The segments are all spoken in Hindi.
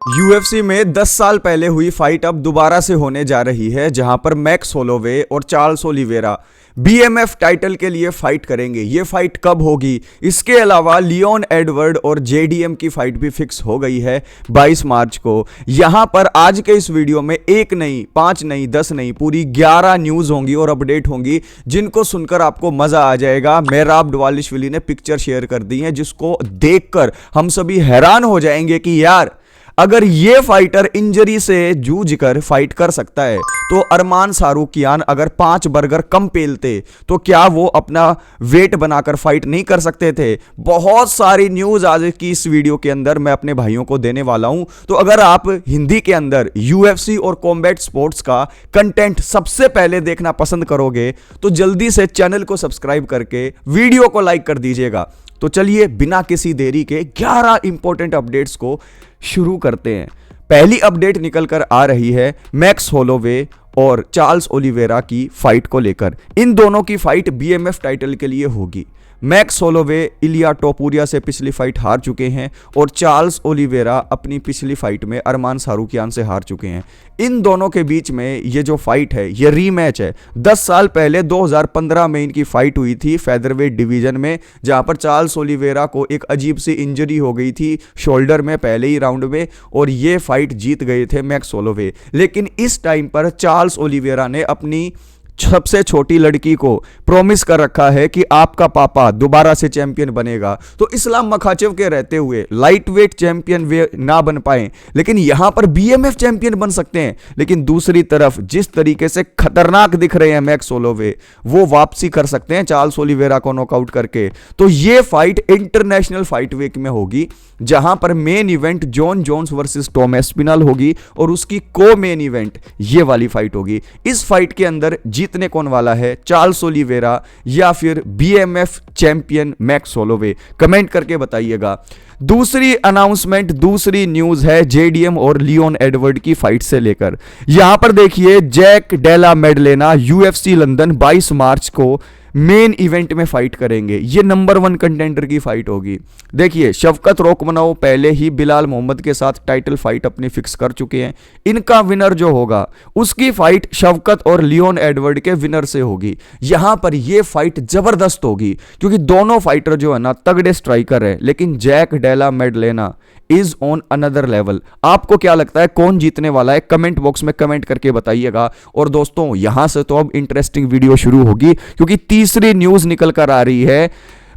यूएफसी में 10 साल पहले हुई फाइट अब दोबारा से होने जा रही है, जहां पर मैक्स होलोवे और चार्ल्स ओलिवेरा बीएमएफ टाइटल के लिए फाइट करेंगे। ये फाइट कब होगी? इसके अलावा लियोन एडवर्ड और जेडीएम की फाइट भी फिक्स हो गई है 22 मार्च को। यहां पर आज के इस वीडियो में एक नहीं, 5 नहीं, 10 नहीं, पूरी 11 न्यूज होंगी और अपडेट होंगी, जिनको सुनकर आपको मजा आ जाएगा। मेहराब डवालिशविली ने पिक्चर शेयर कर दी है, जिसको देखकर हम सभी हैरान हो जाएंगे कि यार, अगर ये फाइटर इंजरी से जूझकर फाइट कर सकता है तो अरमान सारूकियान अगर 5 बर्गर कम पेलते तो क्या वो अपना वेट बनाकर फाइट नहीं कर सकते थे? बहुत सारी न्यूज आज की इस वीडियो के अंदर मैं अपने भाइयों को देने वाला हूं। तो अगर आप हिंदी के अंदर यूएफसी और कॉम्बैट स्पोर्ट्स का कंटेंट सबसे पहले देखना पसंद करोगे तो जल्दी से चैनल को सब्सक्राइब करके वीडियो को लाइक कर दीजिएगा। तो चलिए बिना किसी देरी के 11 इंपॉर्टेंट अपडेट्स को शुरू करते हैं। पहली अपडेट निकल कर आ रही है मैक्स होलोवे और चार्ल्स ओलिवेरा की फाइट को लेकर। इन दोनों की फाइट बीएमएफ टाइटल के लिए होगी। मैक्स होलोवे इलिया टोपुरिया से पिछली फाइट हार चुके हैं और चार्ल्स ओलिवेरा अपनी पिछली फाइट में अरमान सारूकियान से हार चुके हैं। इन दोनों के बीच में ये जो फाइट है ये रीमैच है। 10 साल पहले 2015 में इनकी फाइट हुई थी फेदरवेट डिवीजन में, जहां पर चार्ल्स ओलिवेरा को एक अजीब सी इंजरी हो गई थी शोल्डर में पहले ही राउंड में, और ये फाइट जीत गए थे मैक्स होलोवे। लेकिन इस टाइम पर चार्ल्स ओलिवेरा ने अपनी सबसे छोटी लड़की को प्रॉमिस कर रखा है कि आपका पापा दोबारा से चैंपियन बनेगा। तो इस्लाम मखाचेव के रहते हुए लाइट वेट चैंपियन वे ना बन पाए, लेकिन यहां पर बीएमएफ चैंपियन बन सकते हैं। लेकिन दूसरी तरफ जिस तरीके से खतरनाक दिख रहे हैं मैक्स होलोवे, वो वापसी कर सकते हैं चार्ल्स ओलिवेरा को नॉकआउट करके। तो ये फाइट इंटरनेशनल फाइट वीक में होगी, जहां पर main event Jon Jones versus Tom Aspinall होगी और उसकी को मेन इवेंट ये वाली फाइट होगी। इस फाइट के अंदर जीतने कौन वाला है, चार्ल्स ओलिवेरा या फिर BMF champion max Holloway? Comment करके बताइएगा। दूसरी अनाउंसमेंट, दूसरी न्यूज है जेडीएम और लियोन एडवर्ड की फाइट से लेकर। यहां पर देखिए, जैक डेला मेडलेना यूएफसी लंदन 22 मार्च को मेन इवेंट में फाइट करेंगे। ये नंबर 1 कंटेंडर की फाइट होगी। देखिए, शफकत रोकमनोव पहले ही बिलाल मोहम्मद के साथ टाइटल फाइट अपनी फिक्स कर चुके हैं। इनका विनर जो होगा उसकी फाइट शफकत और लियोन एडवर्ड के विनर से होगी। यहां पर यह फाइट जबरदस्त होगी क्योंकि दोनों फाइटर जो है ना तगड़े स्ट्राइकर है, लेकिन Jack Della Maddalena is on another level. आपको क्या लगता है कौन जीतने वाला है? कमेंट बॉक्स में कमेंट करके बताइएगा। और दोस्तों, यहां से तो अब इंटरेस्टिंग वीडियो शुरू होगी क्योंकि तीसरी न्यूज निकल कर आ रही है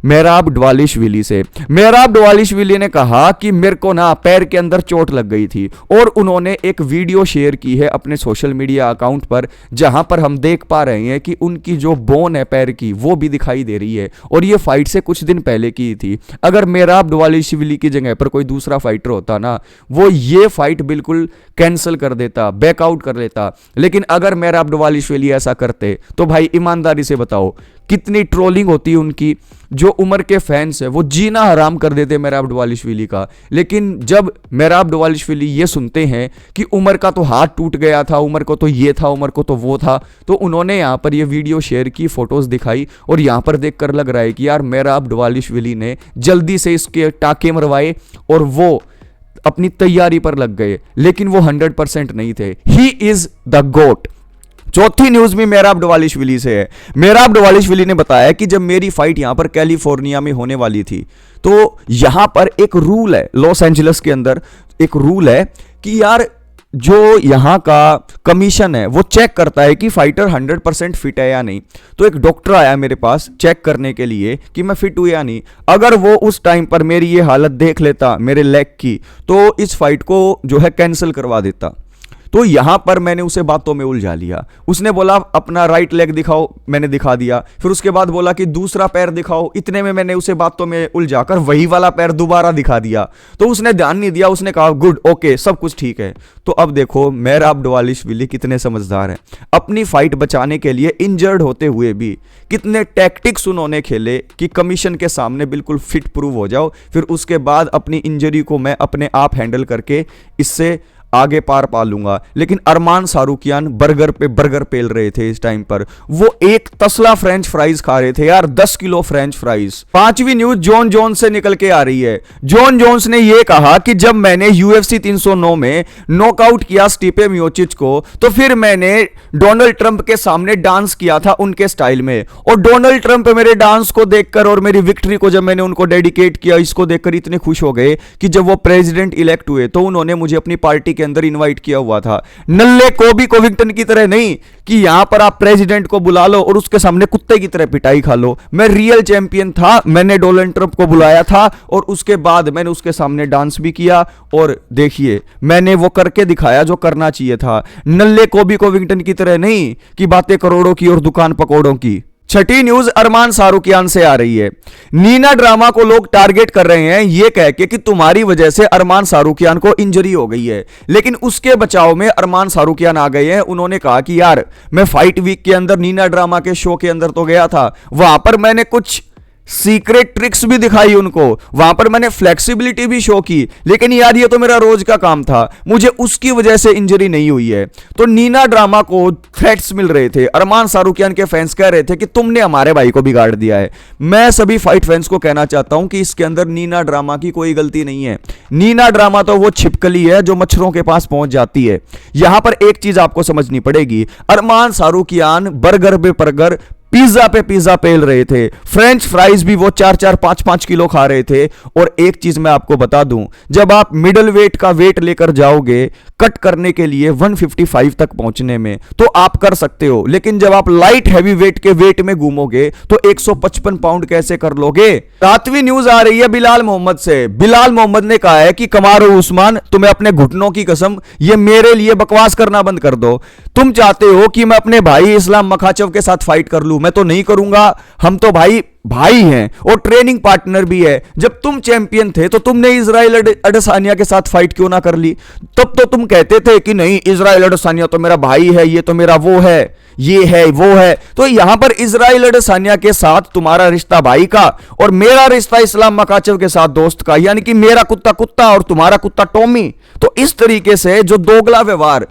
मेहराब डवालिशविली से। मेहराब डवालिशविली ने कहा कि मेरे को ना पैर के अंदर चोट लग गई थी, और उन्होंने एक वीडियो शेयर की है अपने सोशल मीडिया अकाउंट पर, जहां पर हम देख पा रहे हैं कि उनकी जो बोन है पैर की वो भी दिखाई दे रही है, और ये फाइट से कुछ दिन पहले की थी। अगर मेहराब डवालिशविली की जगह पर कोई दूसरा फाइटर होता ना, वो ये फाइट बिल्कुल कैंसिल कर देता, बैकआउट कर लेता। लेकिन अगर मेहराब डवालिशविली ऐसा करते तो भाई ईमानदारी से बताओ कितनी ट्रोलिंग होती है उनकी। जो उमर के फैंस है वो जीना हराम कर देते मेहराब डवालिशविली का। लेकिन जब मेहराब डवालिशविली ये सुनते हैं कि उमर का तो हाथ टूट गया था, उमर को तो ये था, उमर को तो वो था, तो उन्होंने यहाँ पर ये वीडियो शेयर की, फोटोज दिखाई, और यहाँ पर देखकर लग रहा है कि यार मेहराब डवालिशविली ने जल्दी से इसके टाके मरवाए और वो अपनी तैयारी पर लग गए। लेकिन वो 100% नहीं थे। ही इज द गोट। चौथी न्यूज भी मेहराब डवालिशविली से है। मेहराब डवालिशविली ने बताया कि जब मेरी फाइट यहां पर कैलिफोर्निया में होने वाली थी, तो यहां पर एक रूल है, लॉस एंजलिस के अंदर एक रूल है कि यार जो यहां का कमीशन है वो चेक करता है कि फाइटर 100% फिट है या नहीं। तो एक डॉक्टर आया मेरे पास चेक करने के लिए कि मैं फिट हूं या नहीं। अगर वो उस टाइम पर मेरी ये हालत देख लेता मेरे लेग की, तो इस फाइट को जो है कैंसिल करवा देता। तो यहां पर मैंने उसे बातों में उलझा लिया। उसने बोला अपना राइट लेग दिखाओ, मैंने दिखा दिया। फिर उसके बाद बोला कि दूसरा पैर दिखाओ, इतने में मैंने उसे बातों में उलझाकर वही वाला पैर दोबारा दिखा दिया। तो उसने ध्यान नहीं दिया, उसने कहा गुड, ओके, सब कुछ ठीक है। तो अब देखो मेहराब डवालिशविली कितने समझदार हैं। अपनी फाइट बचाने के लिए इंजर्ड होते हुए भी कितने टैक्टिक्स उन्होंने खेले कि कमीशन के सामने बिल्कुल फिट प्रूव हो जाओ। फिर उसके बाद अपनी इंजरी को मैं अपने आप हैंडल करके इससे आगे पार पा लूंगा। लेकिन अरमान सारूकियान बर्गर पे बर्गर पेल रहे थे इस टाइम पर। वो एक तसला फ्रेंच फ्राइज खा रहे थे यार, 10 किलो फ्रेंच फ्राइज। पांचवी न्यूज जॉन जोन्स से निकल के आ रही है। जॉन जोन्स ने यह कहा कि जब मैंने UFC 309 में नॉकआउट किया स्टिपे मियोचिच को, तो फिर मैंने डोनाल्ड ट्रंप के सामने डांस किया था उनके स्टाइल में। और डोनाल्ड ट्रंप मेरे डांस को देखकर और मेरी विक्ट्री को जब मैंने उनको डेडिकेट किया, इसको देखकर इतने खुश हो गए कि जब वो प्रेसिडेंट इलेक्ट हुए तो उन्होंने मुझे अपनी पार्टी के अंदर इनवाइट किया हुआ था। नल्ले कोबी कोविंगटन की तरह नहीं कि यहां पर आप प्रेसिडेंट को बुला लो और उसके सामने कुत्ते की तरह पिटाई खा लो। मैं रियल चैंपियन था, मैंने डोनाल्ड ट्रंप को बुलाया था और उसके बाद मैंने उसके सामने डांस भी किया और देखिए मैंने वो करके दिखाया जो करना चाहिए था। नल्ले कोबी कोविंगटन की तरह नहीं कि बातें करोड़ों की और दुकान पकौड़ों की। छठी न्यूज अरमान सारूकियान से आ रही है। नीना ड्रामा को लोग टारगेट कर रहे हैं ये कह के कि तुम्हारी वजह से अरमान सारूकियान को इंजरी हो गई है, लेकिन उसके बचाव में अरमान सारूकियान आ गए हैं। उन्होंने कहा कि यार मैं फाइट वीक के अंदर नीना ड्रामा के शो के अंदर तो गया था, वहां पर मैंने कुछ सीक्रेट ट्रिक्स भी दिखाई उनको, वहां पर मैंने फ्लेक्सिबिलिटी भी शो की, लेकिन यार ये तो मेरा रोज का काम था, मुझे उसकी वजह से इंजरी नहीं हुई है। तो नीना ड्रामा को थ्रेट्स मिल रहे थे। अरमान सारूकियान के फैंस कह रहे थे कि तुमने हमारे भाई को बिगाड़ दिया है। मैं सभी फाइट फैंस को कहना चाहता हूं कि इसके अंदर नीना ड्रामा की कोई गलती नहीं है। नीना ड्रामा तो वो छिपकली है जो मच्छरों के पास पहुंच जाती है। यहां पर एक चीज आपको समझनी पड़ेगी, अरमान सारूकियान बर्गर पे बर्गर, पिज्जा पे पिज्जा पेल रहे थे, फ्रेंच फ्राइज भी वो 4-4 5-5 किलो खा रहे थे। और एक चीज मैं आपको बता दूं, जब आप मिडिल वेट का वेट लेकर जाओगे कट करने के लिए 155 तक पहुंचने में तो आप कर सकते हो, लेकिन जब आप लाइट हैवी वेट के वेट में घूमोगे तो 155 पाउंड कैसे कर लोगे। 7वीं न्यूज आ रही है बिलाल मोहम्मद से। बिलाल मोहम्मद ने कहा है कि कमारो उस्मान, तुम्हें अपने घुटनों की कसम, ये मेरे लिए बकवास करना बंद कर दो। तुम चाहते हो कि मैं अपने भाई इस्लाम मखाचव के साथ फाइट कर लूं, मैं तो नहीं करूंगा। हम तो भाई हैं और ट्रेनिंग पार्टनर भी है। जब तुम चैंपियन थे तो तुमने इजराइल अडसानिया के साथ फाइट क्यों ना कर ली? तब तो तुम कहते थे कि नहीं इजराइल अडसानिया तो मेरा भाई है, ये तो मेरा वो है, ये है वो है। तो यहां पर इजराइल अडसानिया के साथ तुम्हारा रिश्ता भाई का और मेरा रिश्ता इस्लाम मकाचव के साथ दोस्त का, यानी कि मेरा कुत्ता कुत्ता और तुम्हारा कुत्ता टॉमी। तो इस तरीके से जो दोगला व्यवहार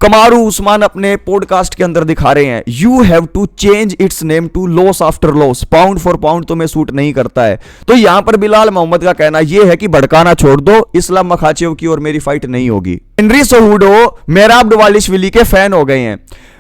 कमारू उस्मान अपने पॉडकास्ट के अंदर दिखा रहे हैं, you have to change its name to loss after loss, pound for pound तुम्हें सूट नहीं करता है। तो यहां पर बिलाल मोहम्मद का कहना यह है कि भड़काना छोड़ दो, इस्लाम मखाचेव की और मेरी फाइट नहीं होगी। हेनरी सोहुडो मेहराब डवालिशविली के फैन हो गए हैं।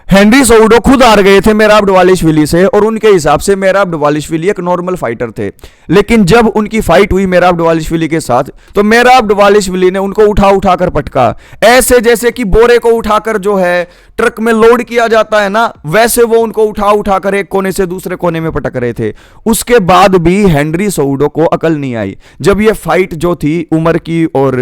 हेनरी सोहुडो खुद हार गए थे मेहराब डवालिशविली से और उनके हिसाब से मेहराब डवालिशविली एक नॉर्मल फाइटर थे, लेकिन जब उनकी फाइट हुई मेहराब डवालिशविली के साथ तो मेहराब डवालिशविली ने उनको उठा उठाकर पटका, ऐसे जैसे कि बोरे को उठाकर जो है ट्रक में लोड किया जाता है ना, वैसे वो उनको उठा उठाकर एक कोने से दूसरे कोने में पटक रहे थे। उसके बाद भी हेनरी सोहुडो को अकल नहीं आई। जब ये फाइट जो थी उमर की और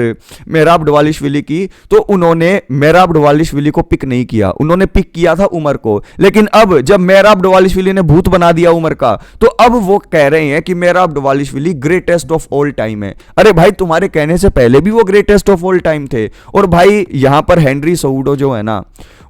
मेहराब डवालिशविली की, तो उन्होंने मेहराब डवालिशविली को पिक नहीं किया, उन्होंने पिक किया था उमर को। लेकिन अब जब मेहराब डवालिशविली ने भूत बना दिया उमर का, तो अब वो कह रहे हैं कि मेहराब डवालिशविली ग्रेटेस्ट ऑफ ऑल टाइम है। अरे भाई तुम्हारे कहने से पहले भी वो ग्रेटेस्ट ऑफ ऑल टाइम थे। और भाई यहां पर हेनरी सोहुडो जो है ना,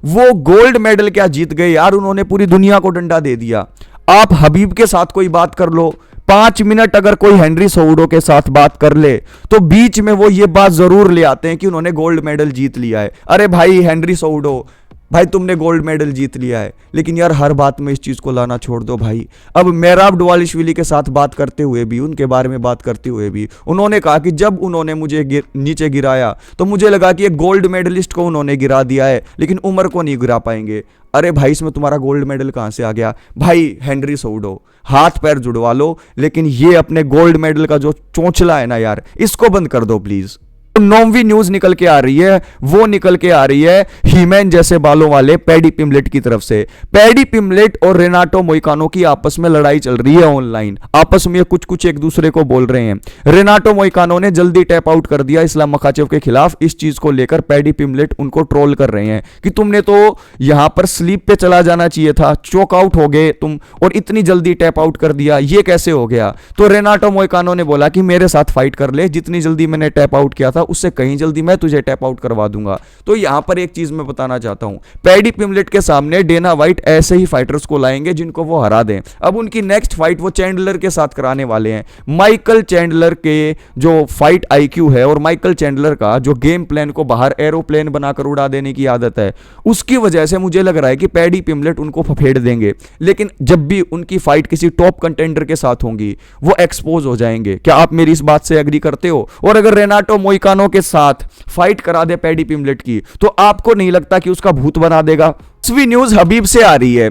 वो गोल्ड मेडल क्या जीत गए यार, उन्होंने पूरी दुनिया को डंडा दे दिया। आप हबीब के साथ कोई बात कर लो, 5 मिनट अगर कोई हेनरी सोहुडो के साथ बात कर ले तो बीच में वो ये बात जरूर ले आते हैं कि उन्होंने गोल्ड मेडल जीत लिया है। अरे भाई हेनरी सोहुडो, भाई तुमने गोल्ड मेडल जीत लिया है, लेकिन यार हर बात में इस चीज को लाना छोड़ दो भाई। अब मेहराब डवालिशविली के साथ बात करते हुए भी, उनके बारे में बात करते हुए भी उन्होंने कहा कि जब उन्होंने मुझे नीचे गिराया तो मुझे लगा कि एक गोल्ड मेडलिस्ट को उन्होंने गिरा दिया है, लेकिन उमर को नहीं गिरा पाएंगे। अरे भाई इसमें तुम्हारा गोल्ड मेडल कहां से आ गया? भाई हेनरी सोहुडो हाथ पैर जुड़वा लो, लेकिन ये अपने गोल्ड मेडल का जो चोंचला है ना यार, इसको बंद कर दो प्लीज। 9वीं न्यूज निकल के आ रही है, वो निकल के आ रही है हीमैन जैसे बालों वाले पैडी पिमलेट की तरफ से। पैडी पिमलेट और रेनाटो मोइकानो की आपस में लड़ाई चल रही है ऑनलाइन, आपस में कुछ एक दूसरे को बोल रहे हैं। रेनाटो मोइकानो ने जल्दी टैप आउट कर दिया इस्लाम मखाचेव के खिलाफ। इस चीज को लेकर पैडी पिमलेट उनको ट्रोल कर रहे हैं कि तुमने तो यहां पर स्लीप पे चला जाना चाहिए था, चोक आउट हो गए तुम और इतनी जल्दी टैप आउट कर दिया, ये कैसे हो गया? तो रेनाटो मोइकानो ने बोला कि मेरे साथ फाइट कर ले, जितनी जल्दी मैंने टैप आउट किया था उससे कहीं जल्दी मैं तुझे टैप आउट करवा दूंगा। तो यहां पर एक चीज मैं बताना चाहता हूं, पैडी पिमलेट के सामने डेना वाइट ऐसे ही फाइटर्स को लाएंगे जिनको वो हरा दें। अब उनकी नेक्स्ट फाइट वो चैंडलर के साथ कराने वाले हैं। माइकल चैंडलर के जो फाइट आईक्यू है और माइकल चैंडलर का जो गेम प्लान को बाहर एरोप्लेन बनाकर उड़ा देने की आदत है, उसकी वजह से मुझे लग रहा है कि पैडी पिमलेट उनको फफेड़ देंगे। लेकिन जब भी उनकी फाइट किसी टॉप कंटेंडर के साथ होंगी वो एक्सपोज हो जाएंगे। क्या आप मेरी इस बात से एग्री करते हो? और अगर रेनाटो मोइकानो के साथ फाइट करा दे पैडी पिमलेट की, तो आपको नहीं लगता कि उसका भूत बना देगा? स्वी न्यूज हबीब से आ रही है।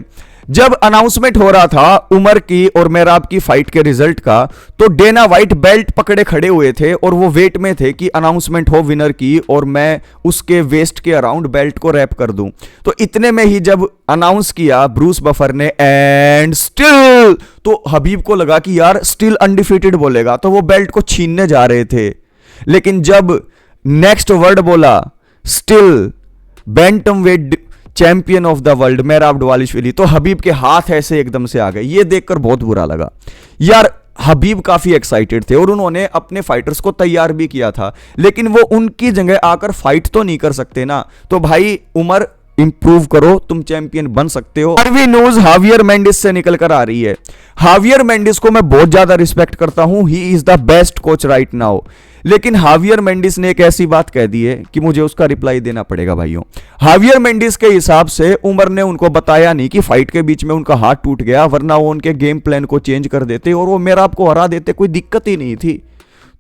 जब अनाउंसमेंट हो रहा था उमर की और मेराब की फाइट के रिजल्ट का, तो डेना वाइट बेल्ट पकड़े खड़े हुए थे और वो वेट में थे कि अनाउंसमेंट हो विनर की और मैं उसके वेस्ट के अराउंड बेल्ट को रैप कर दूं। तो इतने में ही जब अनाउंस किया ब्रूस बफर ने एंड स्टिल, तो हबीब को लगा कि यार स्टिल अनडिफीटेड बोलेगा, तो वो बेल्ट को छीनने जा रहे थे। लेकिन जब नेक्स्ट वर्ड बोला still bantamweight champion of the world Merab Dvalishvili, तो हबीब के हाथ ऐसे एकदम से आ गए। ये देखकर बहुत बुरा लगा यार। हबीब काफी एक्साइटेड थे और उन्होंने अपने फाइटर्स को तैयार भी किया था, लेकिन वो उनकी जगह आकर फाइट तो नहीं कर सकते ना। तो भाई उमर इंप्रूव करो, तुम चैंपियन बन सकते हो। आरवी न्यूज हावियर मेंडिस से निकलकर आ रही है। हावियर मेंडिस को मैं बहुत ज्यादा रिस्पेक्ट करता हूं, he is the best coach right now. लेकिन हावियर मेंडिस ने एक ऐसी बात कह दी है कि मुझे उसका रिप्लाई देना पड़ेगा भाइयों। हावियर मेंडिस के हिसाब से उमर ने उनको बताया नहीं कि फाइट के बीच में उनका हाथ टूट गया, वरना वो उनके गेम प्लान को चेंज कर देते और वो मेराब को हरा देते, कोई दिक्कत ही नहीं थी।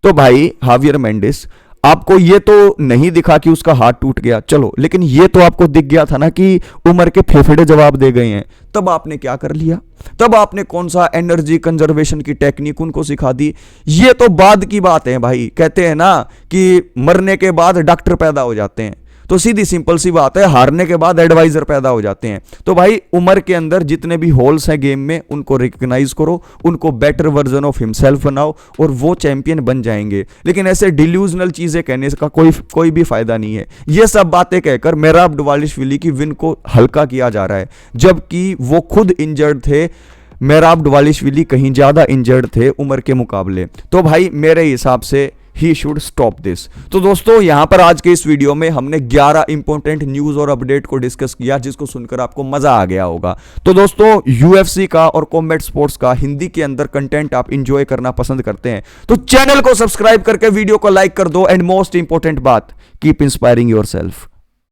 तो भाई हावियर मेंडिस, आपको ये तो नहीं दिखा कि उसका हाथ टूट गया, चलो, लेकिन ये तो आपको दिख गया था ना कि उमर के फेफड़े जवाब दे गए हैं। तब आपने क्या कर लिया? तब आपने कौन सा एनर्जी कंजर्वेशन की टेक्निक उनको सिखा दी? ये तो बाद की बात है भाई। कहते हैं ना कि मरने के बाद डॉक्टर पैदा हो जाते हैं, तो सीधी सिंपल सी बात है, हारने के बाद एडवाइजर पैदा हो जाते हैं। तो भाई उमर के अंदर जितने भी होल्स हैं गेम में, उनको रिकग्नाइज करो, उनको बेटर वर्जन ऑफ हिमसेल्फ बनाओ और वो चैंपियन बन जाएंगे। लेकिन ऐसे डिल्यूजनल चीजें कहने का कोई भी फायदा नहीं है। ये सब बातें कहकर मेराब दवालिश्विली की विन को हल्का किया जा रहा है, जबकि वो खुद इंजर्ड थे। मेराब दवालिश्विली कहीं ज्यादा इंजर्ड थे उमर के मुकाबले। तो भाई मेरे हिसाब से ही शुड स्टॉप दिस। तो दोस्तों यहां पर आज के इस वीडियो में हमने 11 इंपॉर्टेंट न्यूज और अपडेट को डिस्कस किया, जिसको सुनकर आपको मजा आ गया होगा। तो दोस्तों यूएफसी का और कॉम्बैट स्पोर्ट्स का हिंदी के अंदर कंटेंट आप इंजॉय करना पसंद करते हैं तो चैनल को सब्सक्राइब करके वीडियो को लाइक कर दो। एंड मोस्ट इंपॉर्टेंट बात, कीप इंस्पायरिंग योरसेल्फ।